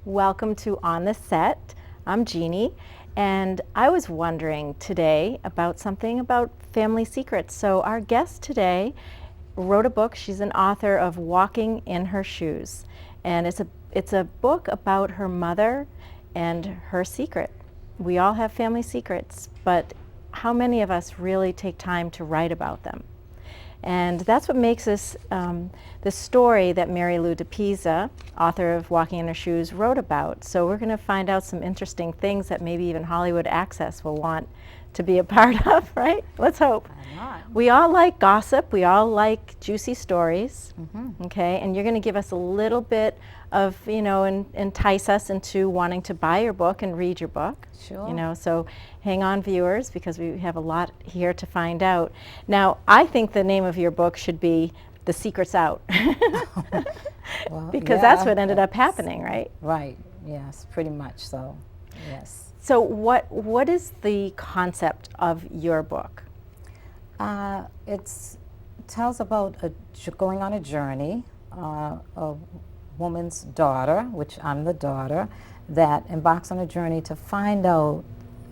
Welcome to On the Set. I'm Jeannie, and I was wondering today about something about family secrets. So our guest today wrote a book. She's an author of Walking in Her Shoes, and it's a book about her mother and her secret. We all have family secrets, but how many of us really take time to write about them? And that's what makes this story that Mary Lou Depeiza, author of Walking in Her Shoes, wrote about. So we're going to find out some interesting things that maybe even Hollywood Access will want to be a part of, right? Let's hope. We all like gossip. We all like juicy stories, okay? And you're going to give us a little bit of, entice us into wanting to buy your book and read your book. Sure. So hang on, viewers, because we have a lot here to find out. Now, I think the name of your book should be The Secret's Out. Well, because that's what ended up happening, right? Right, yes, pretty much so, yes. So what is the concept of your book? It tells about going on a journey, a woman's daughter, which I'm the daughter, that embarks on a journey to find out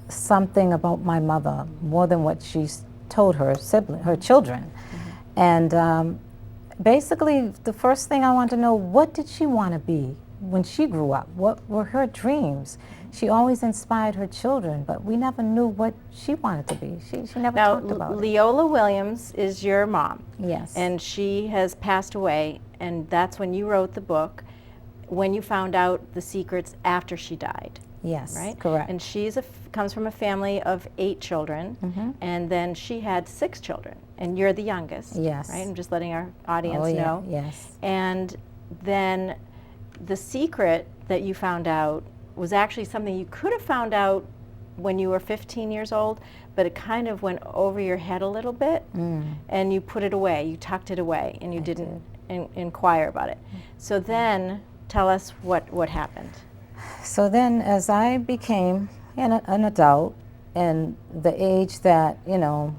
something about my mother, more than what she's told her children. And basically, the first thing I want to know, what did she want to be when she grew up? What were her dreams? She always inspired her children, but we never knew what she wanted to be. She never talked about it. Leola Williams is your mom. Yes. And she has passed away, and that's when you wrote the book, when you found out the secrets after she died. Yes, right? correct. And she's comes from a family of 8 children, and then she had 6 children, and you're the youngest. Yes. Right? I'm just letting our audience know. Yes. And then the secret that you found out was actually something you could have found out when you were 15 years old, but it kind of went over your head a little bit, and you put it away, you tucked it away, and you didn't inquire about it. So then, tell us what happened. So then, as I became an adult, and the age that,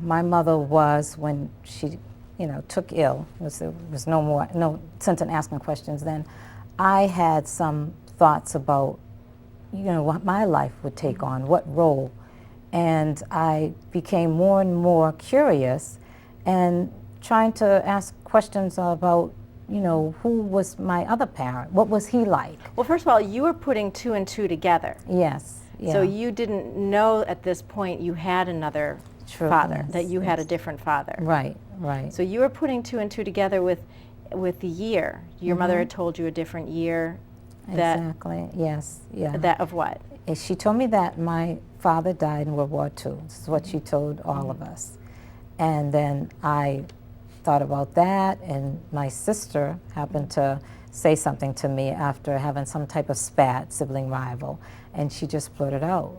my mother was when she, took ill, there was no sense in asking questions then, I had some thoughts about, what my life would take on, what role. And I became more and more curious and trying to ask questions about, who was my other parent? What was he like? Well, first of all, you were putting 2 and 2 together. Yes. Yeah. So you didn't know at this point you had another father, that you had a different father. Right, right. So you were putting 2 and 2 together with the year. Your mother had told you a different year. Exactly, yes, yeah. That of what? She told me that my father died in World War II. This is what she told all of us. And then I thought about that, and my sister happened to say something to me after having some type of spat, sibling rival, and she just blurted out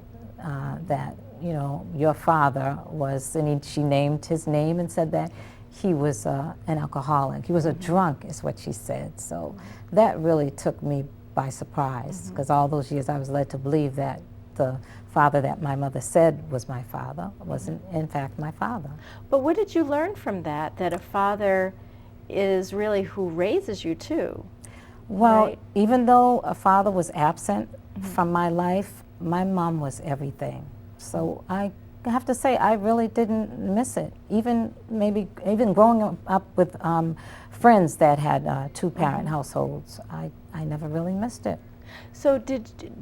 that, your father was, and she named his name and said that he was an alcoholic. He was a drunk, is what she said. So that really took me by surprise, because all those years I was led to believe that the father that my mother said was my father wasn't in fact my father. But what did you learn from that a father is really who raises you too? Well, right? Even though a father was absent from my life, my mom was everything. So I have to say I really didn't miss it. Even growing up with friends that had 2-parent households, I never really missed it. So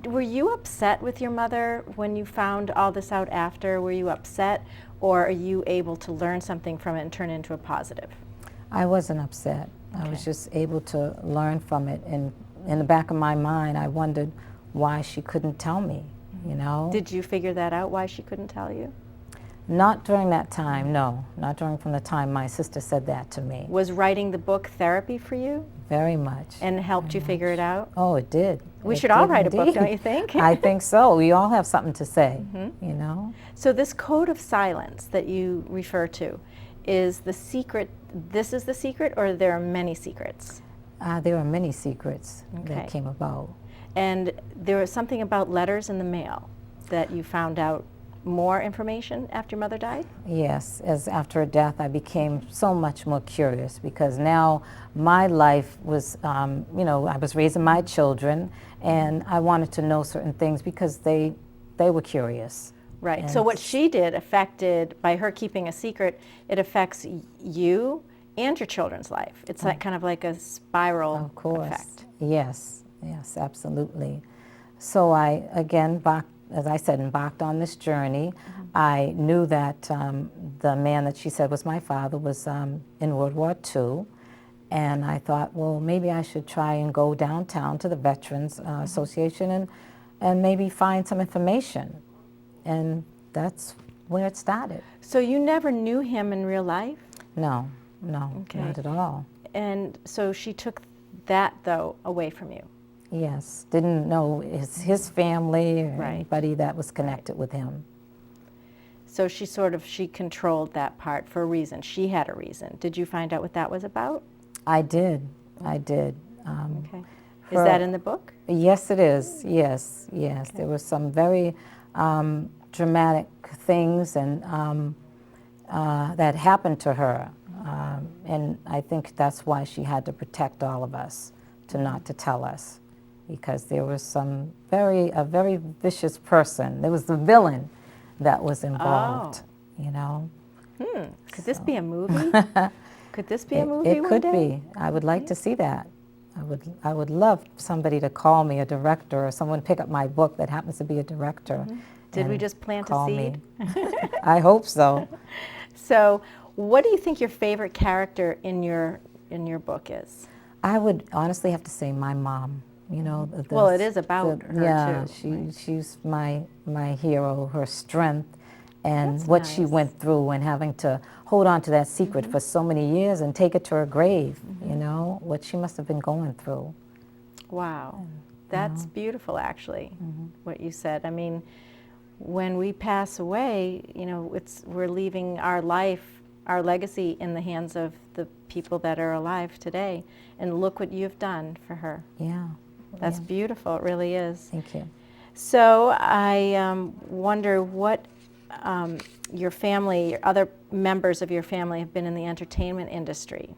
were you upset with your mother when you found all this out after? Were you upset, or are you able to learn something from it and turn it into a positive? I wasn't upset. Okay. I was just able to learn from it, and in the back of my mind I wondered why she couldn't tell me, Did you figure that out, why she couldn't tell you? Not during that time, no. Not from the time my sister said that to me. Was writing the book therapy for you? Very much. And helped you figure it out? Oh, it did. We should all write a book, don't you think? I think so. We all have something to say, So this code of silence that you refer to, is the secret, this is the secret, or there are many secrets? There are many secrets that came about. And there was something about letters in the mail that you found out more information after your mother died? Yes, as after her death, I became so much more curious because now my life was, I was raising my children, and I wanted to know certain things because they were curious. Right. And So what she did affected, by her keeping a secret, it affects you and your children's life. It's like kind of like a spiral of course, effect. yes, absolutely. So I, again, as I said, embarked on this journey. I knew that the man that she said was my father was in World War II, and I thought, well, maybe I should try and go downtown to the Veterans Association and maybe find some information. And that's where it started. So you never knew him in real life? No, Okay. not at all. And so she took that, though, away from you. Yes, didn't know his family or Right. anybody that was connected with him. So she controlled that part for a reason. She had a reason. Did you find out what that was about? I did. Okay. Is her- that in the book? Yes, it is. Yes. Okay. There were some very dramatic things and that happened to her, and I think that's why she had to protect all of us, not to tell us, because there was a very vicious person. There was the villain that was involved. Could this be a movie? Could this be a movie It one could day? be. I would like to see that. I would love somebody to call me, a director, or someone pick up my book that happens to be a director. Did we and just plant a call seed? me. I hope so. So, what do you think your favorite character in your book is? I would honestly have to say my mom. Well, it is about her, yeah, too, she's my hero. Her strength and That's what she nice. went through, and having to hold on to that secret for so many years and take it to her grave. What she must have been going through. Wow. That's beautiful, actually, what you said. I mean, when we pass away, we're leaving our life, our legacy in the hands of the people that are alive today. And look what you've done for her. Yeah. That's yeah. beautiful. It really is. Thank you. So I wonder what your family, other members of your family have been in the entertainment industry.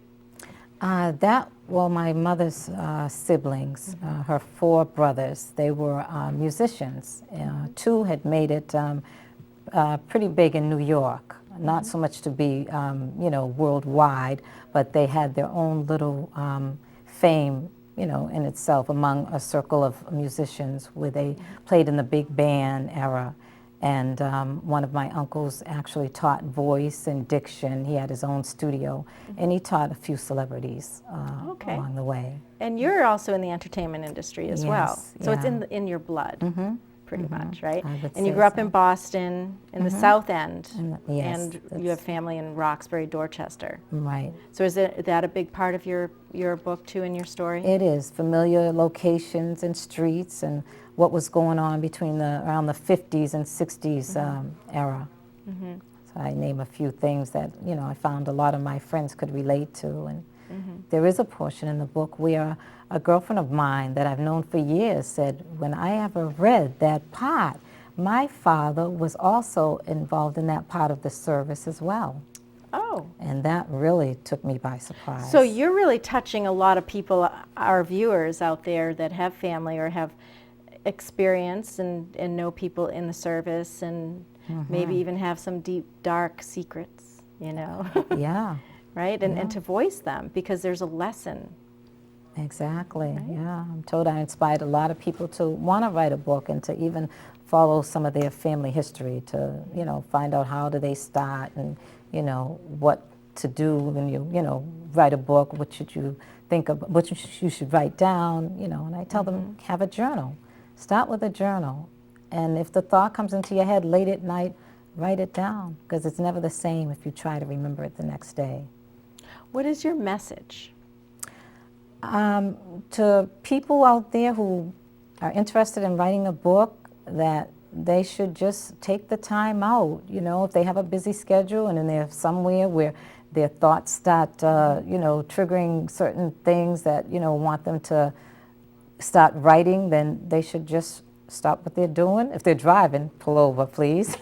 My mother's siblings, her 4 brothers, they were musicians. 2 had made it pretty big in New York, not so much to be, worldwide, but they had their own little fame, in itself among a circle of musicians where they played in the big band era. And one of my uncles actually taught voice and diction. He had his own studio, and he taught a few celebrities Okay. along the way. And you're also in the entertainment industry as well. Yes, So it's yeah. in your blood, pretty much, right? I would And you say grew up so. in Boston, in the South End, Yes, and you that's- have family in Roxbury, Dorchester. Right. So is that a big part of your book too, and your story? It is familiar locations and streets and what was going on between around the 50s and 60s era. So I name a few things that I found a lot of my friends could relate to, and there is a portion in the book where a girlfriend of mine that I've known for years said, when I ever read that part, my father was also involved in that part of the service as well. Oh. And that really took me by surprise. So you're really touching a lot of people, our viewers out there that have family or have experience and know people in the service, and maybe even have some deep, dark secrets, Yeah, right? And to voice them, because there's a lesson. exactly. Yeah, I'm told I inspired a lot of people to want to write a book and to even follow some of their family history to, find out how do they start and, what to do when you, write a book, what should you think of, what you should write down, and I tell them, have a journal. Start with a journal. And if the thought comes into your head late at night, write it down, because it's never the same if you try to remember it the next day. What is your message? To people out there who are interested in writing a book, that they should just take the time out, if they have a busy schedule and then they're somewhere where their thoughts start, triggering certain things that, want them to start writing, then they should just stop what they're doing. If they're driving, pull over, please,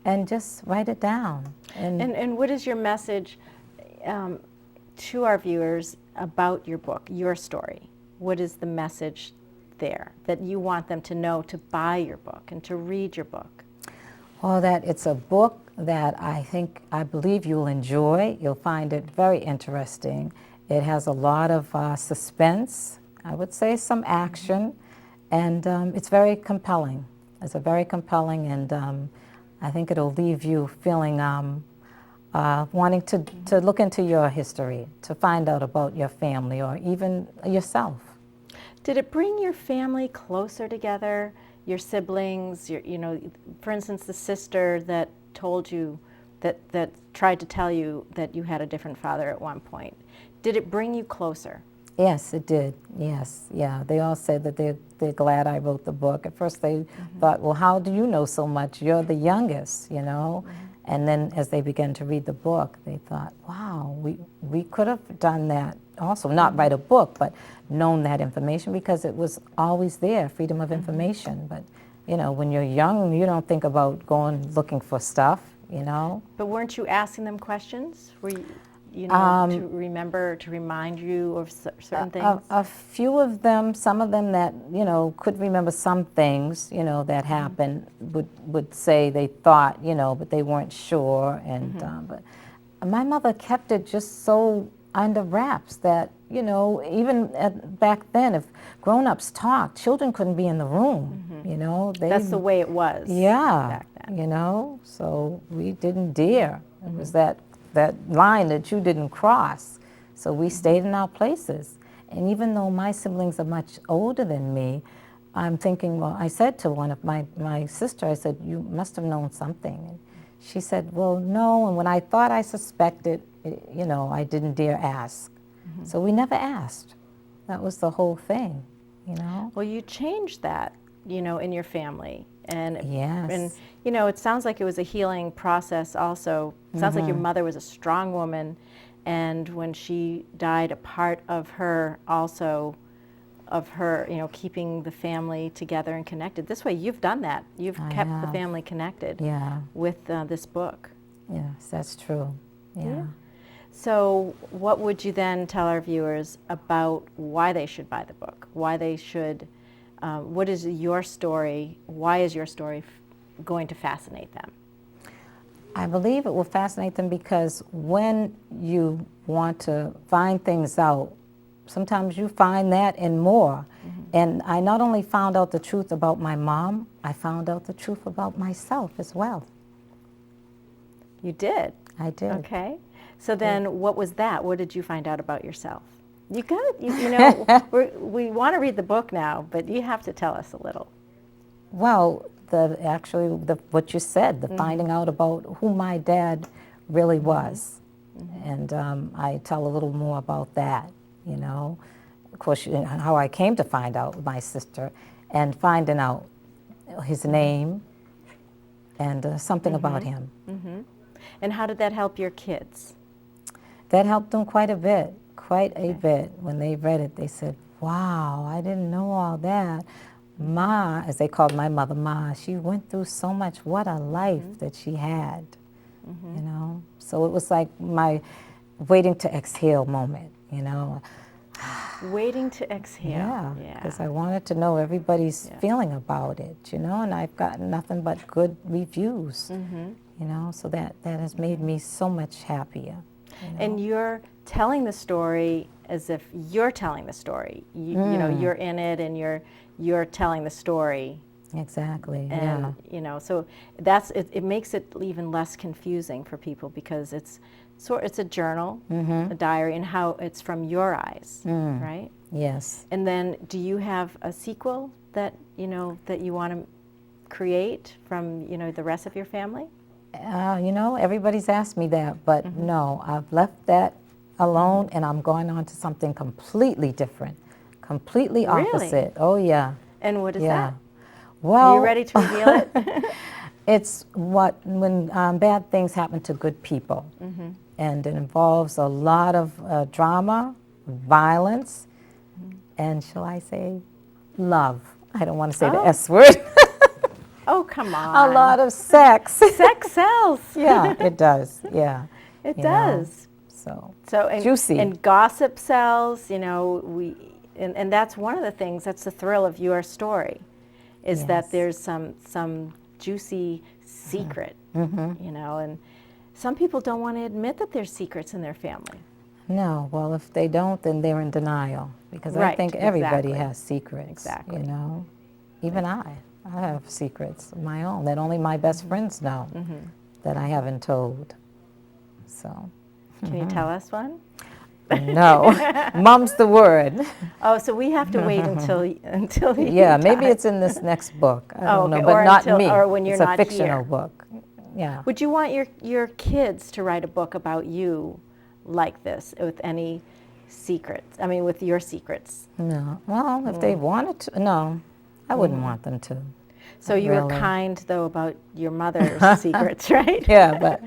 and just write it down. And what is your message to our viewers about your book, your story? What is the message there that you want them to know to buy your book and to read your book? Well, that it's a book that I believe you'll enjoy. You'll find it very interesting. It has a lot of suspense, I would say some action, and it's very compelling. It's a very compelling, and I think it'll leave you feeling wanting to look into your history, to find out about your family or even yourself. Did it bring your family closer together, your siblings, for instance, the sister that told you, that tried to tell you that you had a different father at one point? Did it bring you closer? Yes, it did. Yes, yeah. They all said that they're glad I wrote the book. At first they thought, well, how do you know so much? You're the youngest, And then as they began to read the book, they thought, wow, we could have done that also. Not write a book, but known that information, because it was always there, freedom of information. But, when you're young, you don't think about going looking for stuff, But weren't you asking them questions? Were you, to remember, to remind you of certain things? A few of them, some of them that, could remember some things, that happened, would say they thought, but they weren't sure. And but my mother kept it just so under wraps that, even back then, if grown-ups talked, children couldn't be in the room, That's the way it was back then. So we didn't dare. It was that line that you didn't cross. So we stayed in our places. And even though my siblings are much older than me, I'm thinking, well, I said to one of my sister, I said, you must have known something. And she said, well, no. And when I thought I suspected, I didn't dare ask. So we never asked. That was the whole thing, Well, you changed that, in your family. And, yes. And, it sounds like it was a healing process also. It sounds like your mother was a strong woman, and when she died, a part of her also, keeping the family together and connected. This way, you've done that. You've kept the family connected with this book. Yes, that's true. Yeah. So what would you then tell our viewers about why they should buy the book? Why they should, what is your story? Why is your story going to fascinate them? I believe it will fascinate them because when you want to find things out, sometimes you find that and more. And I not only found out the truth about my mom, I found out the truth about myself as well. You did? I did. Okay. So then what was that? What did you find out about yourself? You got it. We want to read the book now, but you have to tell us a little. Well, what you said, the finding out about who my dad really was. And I tell a little more about that, Of course, how I came to find out with my sister, and finding out his name and something about him. And how did that help your kids? That helped them quite a bit. When they read it, they said, wow, I didn't know all that. Ma, as they called my mother, Ma, she went through so much. What a life that she had, So it was like my waiting to exhale moment, Waiting to exhale. Yeah, because I wanted to know everybody's feeling about it, and I've gotten nothing but good reviews, so that has made me so much happier. And you're telling the story as if you're telling the story. You're in it and you're telling the story. Exactly. And so that's it. It makes it even less confusing for people because it's a journal, a diary, and how it's from your eyes, right? Yes. And then, do you have a sequel that that you want to create from the rest of your family? Everybody's asked me that, but no, I've left that alone, and I'm going on to something completely different, completely opposite. Really? Oh, yeah. And what is that? Well, are you ready to reveal it? It's when bad things happen to good people, and it involves a lot of drama, violence, and shall I say, love. I don't want to say the Oh. S word, Oh, come a on. lot of sex. Sex sells. Yeah, it does. Yeah. It you know, does. So, So juicy. and gossip sells, and that's one of the things, that's the thrill of your story, is that Yes. there's some juicy secret, and some people don't want to admit that there's secrets in their family. No, well, if they don't, then they're in denial. Because I Right, think everybody exactly. has secrets. Exactly. Even I have secrets of my own that only my best friends know that I haven't told. So, Can you tell us one? no, mum's the word. Oh, so we have to wait until you Yeah, maybe die. it's in this next book. I Oh, don't know, okay. but Or not until- me. or when you're it's a not fictional here. book. Yeah. Would you want your kids to write a book about you like this, with any secrets? I mean, with your secrets. No. Well, if they wanted to, no, I wouldn't want them to. So you were Really. kind, though, about your mother's secrets, right? Yeah, but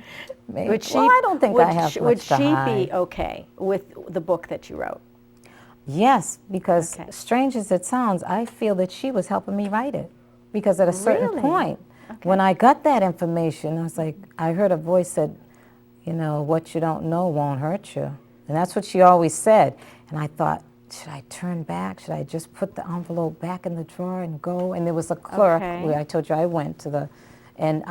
maybe, Would she? well, I don't think would I have she, much would to she hide. be okay with the book that you wrote? Yes, because Okay. strange as it sounds, I feel that she was helping me write it. Because at a certain Really? point, Okay. when I got that information, I was like, I heard a voice said, what you don't know won't hurt you. And that's what she always said. And I thought, should I turn back? Should I just put the envelope back in the drawer and go? And there was a clerk Okay. where I told you I went to the, and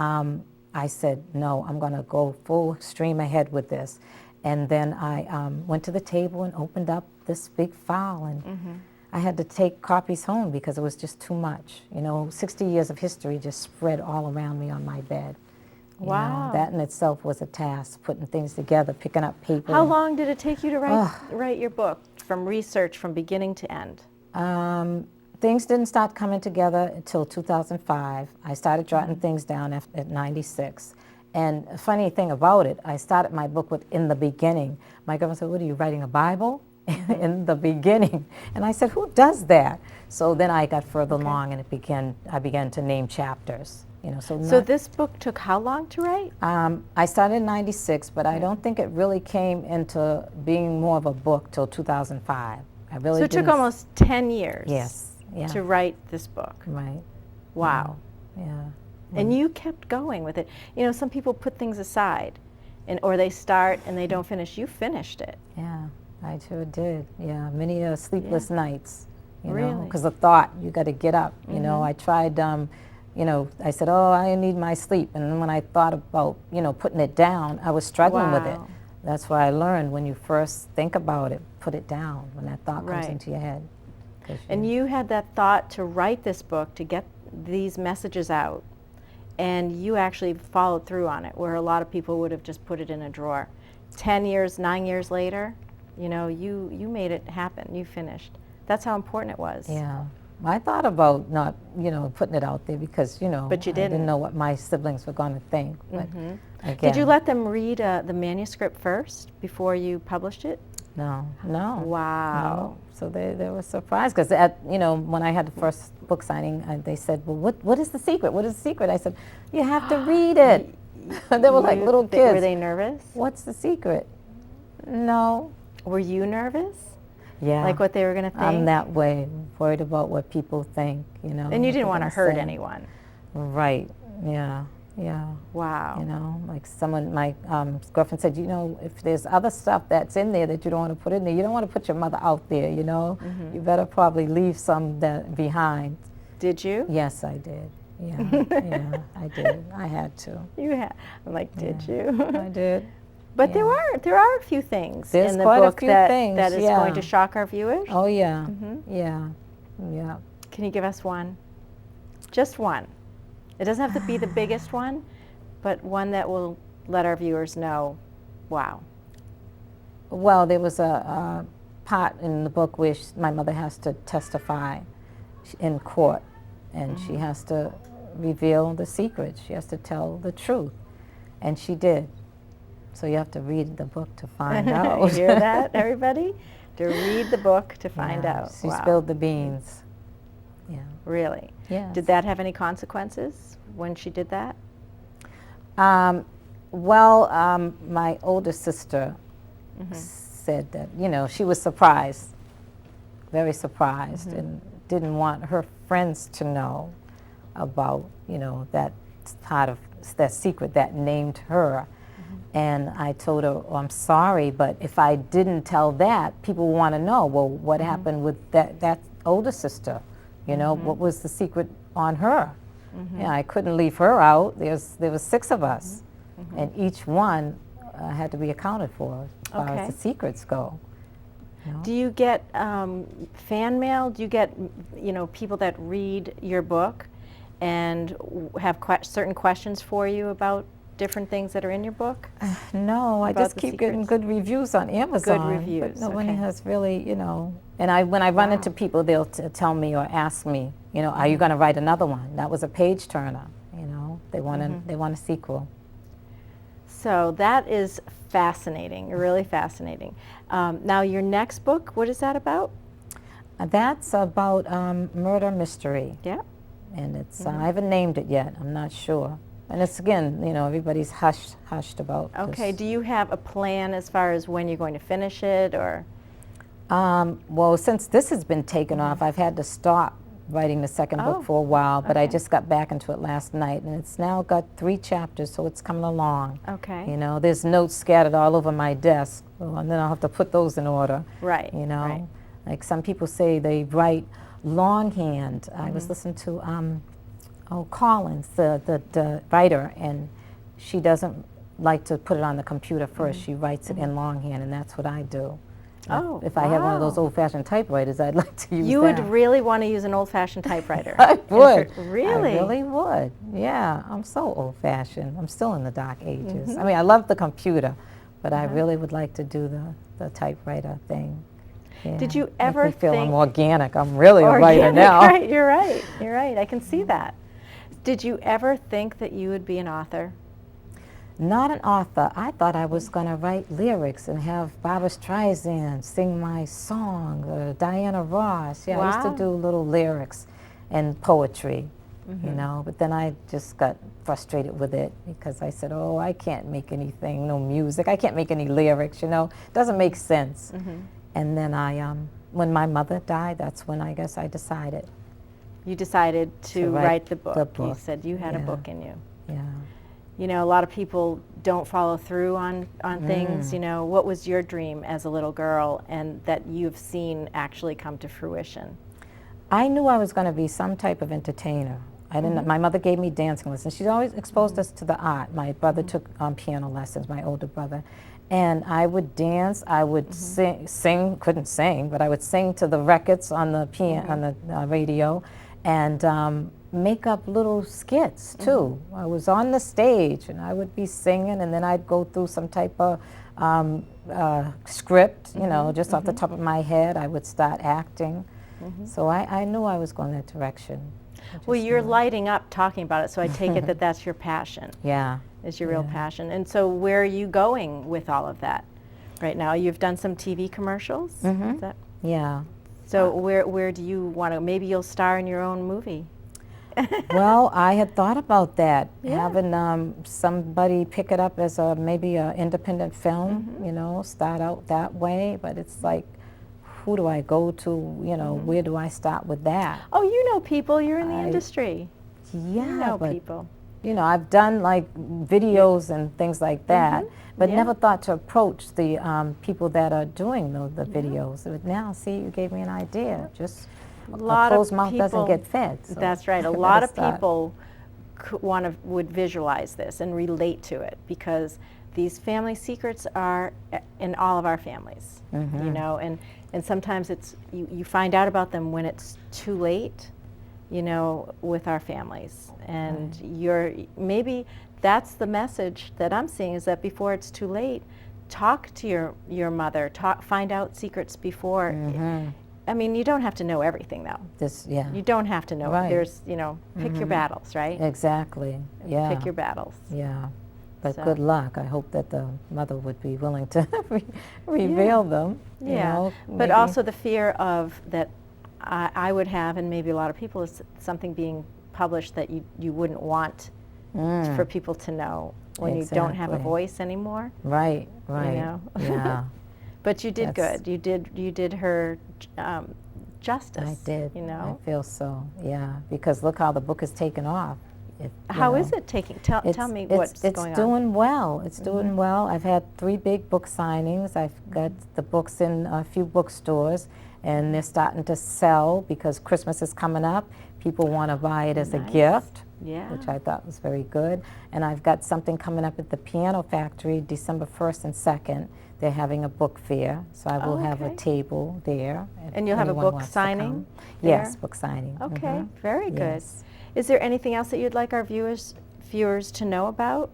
I said, no, I'm going to go full stream ahead with this. And then I went to the table and opened up this big file, and I had to take copies home because it was just too much. 60 years of history just spread all around me on my bed. Wow. That in itself was a task, putting things together, picking up paper. How long did it take you to write your book, from research, from beginning to end? Things didn't start coming together until 2005. I started jotting things down at 96. And a funny thing about it, I started my book with "in the beginning." My girlfriend said, "What are you writing, a Bible?" In the beginning. And I said, who does that? So then I got further along, and I began to name chapters. So this book took how long to write? I started in 96, but I don't think it really came into being more of a book till 2005. I really So it took didn't almost 10 years. Yes. Yeah. To write this book. Right. Wow. Yeah. And you kept going with it. Some people put things aside, or they start and they don't finish. You finished it. Yeah, I sure did. Yeah, many sleepless nights. Really? Because the thought, you got to get up. I tried. I said, oh, I need my sleep. And then when I thought about, putting it down, I was struggling with it. Wow. That's why I learned, when you first think about it, put it down when that thought Right. comes into your head. And you had that thought to write this book, to get these messages out, and you actually followed through on it, where a lot of people would have just put it in a drawer. 10 years, 9 years later, you made it happen. You finished. That's how important it was. Yeah. I thought about not, putting it out there because, But you I didn't. didn't know what my siblings were going to think. But again, Did you let them read the manuscript first before you published it? No. Wow. No. So they were surprised because when I had the first book signing, they said, well, what is the secret? What is the secret? I said, you have to read it. They were like little kids. Were they nervous? What's the secret? No. Were you nervous? Yeah. Like what they were going to think? I'm that way, worried about what people think, And you didn't want to hurt anyone. Right. Yeah. Wow. Like my girlfriend said, if there's other stuff that's in there that you don't want to put in there, you don't want to put your mother out there, You better probably leave some behind. Did you? Yes, I did. Yeah, I did. I had to. You had. I'm like, did you? I did. But there are a few things There's in the quite a book few that things, is going to shock our viewers. Oh, yeah. Yeah. Can you give us one? Just one. It doesn't have to be the biggest one, but one that will let our viewers know, wow. Well, there was a part in the book where my mother has to testify in court, and she has to reveal the secret. She has to tell the truth, and she did. So you have to read the book to find out. You hear that, everybody? To read the book to find out. She Wow. spilled the beans. Yeah. Really? Yes. Did that have any consequences when she did that? My older sister said that, she was surprised, very surprised, and didn't want her friends to know about, that part of that secret that named her. And I told her, oh, I'm sorry, but if I didn't tell that, people want to know, well, what happened with that older sister? What was the secret on her? Yeah, I couldn't leave her out. There was 6 of us, and each one had to be accounted for as far as the secrets go. Do you get fan mail? Do you get people that read your book and have certain questions for you about different things that are in your book? No, I just keep getting good reviews on Amazon. Good reviews. But nobody has really, And when I run into people, they'll tell me or ask me, are you going to write another one? That was a page turner. They want a sequel. So that is fascinating, really fascinating. Now your next book, what is that about? That's about murder mystery. Yeah. And it's I haven't named it yet. I'm not sure. And it's, again, everybody's hushed about Okay, this. do you have a plan as far as when you're going to finish it, or? Well, since this has been taken off, I've had to stop writing the second book for a while, but I just got back into it last night, and it's now got 3 chapters, so it's coming along. Okay. There's notes scattered all over my desk, and then I'll have to put those in order. Right, Right. Like some people say they write longhand. I was listening to Collins, the writer, and she doesn't like to put it on the computer first. She writes it in longhand, and that's what I do. Oh, If I had one of those old-fashioned typewriters, I'd like to use You that. would really want to use an old-fashioned typewriter. I would. Really? I really would. Yeah, I'm so old-fashioned. I'm still in the dark ages. I mean, I love the computer, but I really would like to do the typewriter thing. Yeah. Did you ever Make me feel think... I'm organic. I'm really a writer now. Right, you're right. You're right. I can see that. Did you ever think that you would be an author? Not an author. I thought I was going to write lyrics and have Barbra Streisand sing my song, or Diana Ross. Yeah, I used to do little lyrics and poetry, but then I just got frustrated with it because I said, oh, I can't make anything, no music. I can't make any lyrics, It doesn't make sense. And then when my mother died, that's when I guess I decided. You decided to write the book. You book. said you had a book in you. Yeah. A lot of people don't follow through on things. What was your dream as a little girl and that you've seen actually come to fruition? I knew I was going to be some type of entertainer. I didn't. My mother gave me dancing lessons. She's always exposed us to the art. My brother took piano lessons, my older brother. And I would dance, I would sing, couldn't sing, but I would sing to the records on the piano, on the radio, and make up little skits too. I was on the stage and I would be singing, and then I'd go through some type of script, just off the top of my head. I would start acting. So I knew I was going that direction. Well, you're lighting up talking about it, so I take it that that's your passion. Yeah. Is your real passion. And so where are you going with all of that right now? You've done some TV commercials? Is that? Yeah. So where do you want to, maybe you'll star in your own movie? Well, I had thought about that, having somebody pick it up as maybe an independent film, start out that way, but it's like, who do I go to, where do I start with that? Oh, you know people, you're in the industry. Yeah, you know but people. I've done like videos and things like that, but never thought to approach the people that are doing the videos. But now, see, you gave me an idea. Just a closed mouth doesn't get fed. So that's right. A lot of people would visualize this and relate to it because these family secrets are in all of our families, and sometimes it's you find out about them when it's too late. With our families. And maybe that's the message that I'm seeing, is that before it's too late, talk to your mother, find out secrets before. I mean, you don't have to know everything though. You don't have to know. Right. There's, pick your battles, right? Exactly. Yeah. Pick your battles. Yeah. But good luck. I hope that the mother would be willing to reveal them. Yeah. But also the fear of that I would have, and maybe a lot of people, is something being published that you wouldn't want for people to know when you don't have a voice anymore. Right. Yeah. But you did good. You did her justice. I did. You know? I feel so, yeah. Because look how the book is taken off. How is it taking? Tell me what's going on. It's doing well. It's doing well. I've had 3 big book signings. I've got the books in a few bookstores, and they're starting to sell because Christmas is coming up. People want to buy it as a gift, which I thought was very good. And I've got something coming up at the Piano Factory December 1st and 2nd. They're having a book fair, so I will have a table there. And you'll have a book signing there? Yes, book signing. Okay, very good. Yes. Is there anything else that you'd like our viewers to know about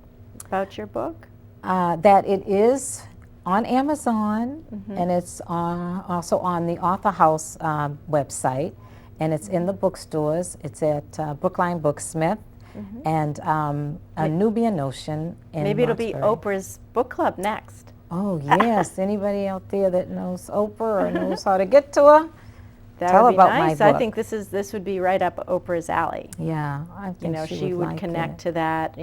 your book? That it is on Amazon, and it's also on the Author House website, and it's in the bookstores. It's at Brookline Booksmith and a Nubian Notion in Maybe it'll be Roxbury. Oprah's book club next. Oh, yes. Anybody out there that knows Oprah or knows how to get to her? Tell would be about nice. my book. I think this would be right up Oprah's alley. Yeah, I think she would like connect to that,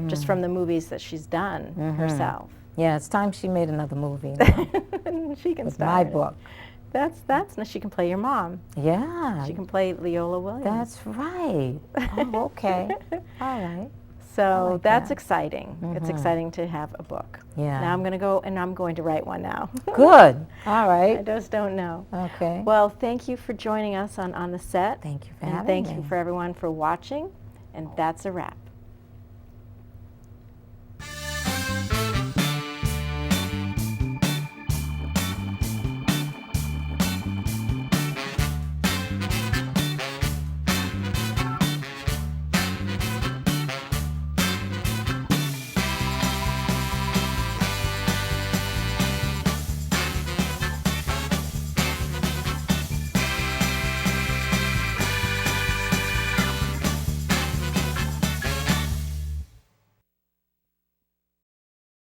just from the movies that she's done herself. Yeah, it's time she made another movie now. She can with star my in it. book. That's she can play your mom. Yeah. She can play Leola Williams. That's right. Oh, okay. All right. So like that's that. exciting. It's exciting to have a book. Yeah. Now I'm going to go and I'm going to write one now. Good. All I right. just don't know. Okay. Well, thank you for joining us on the set. Thank you for and having thank me. you for everyone for watching. And that's a wrap.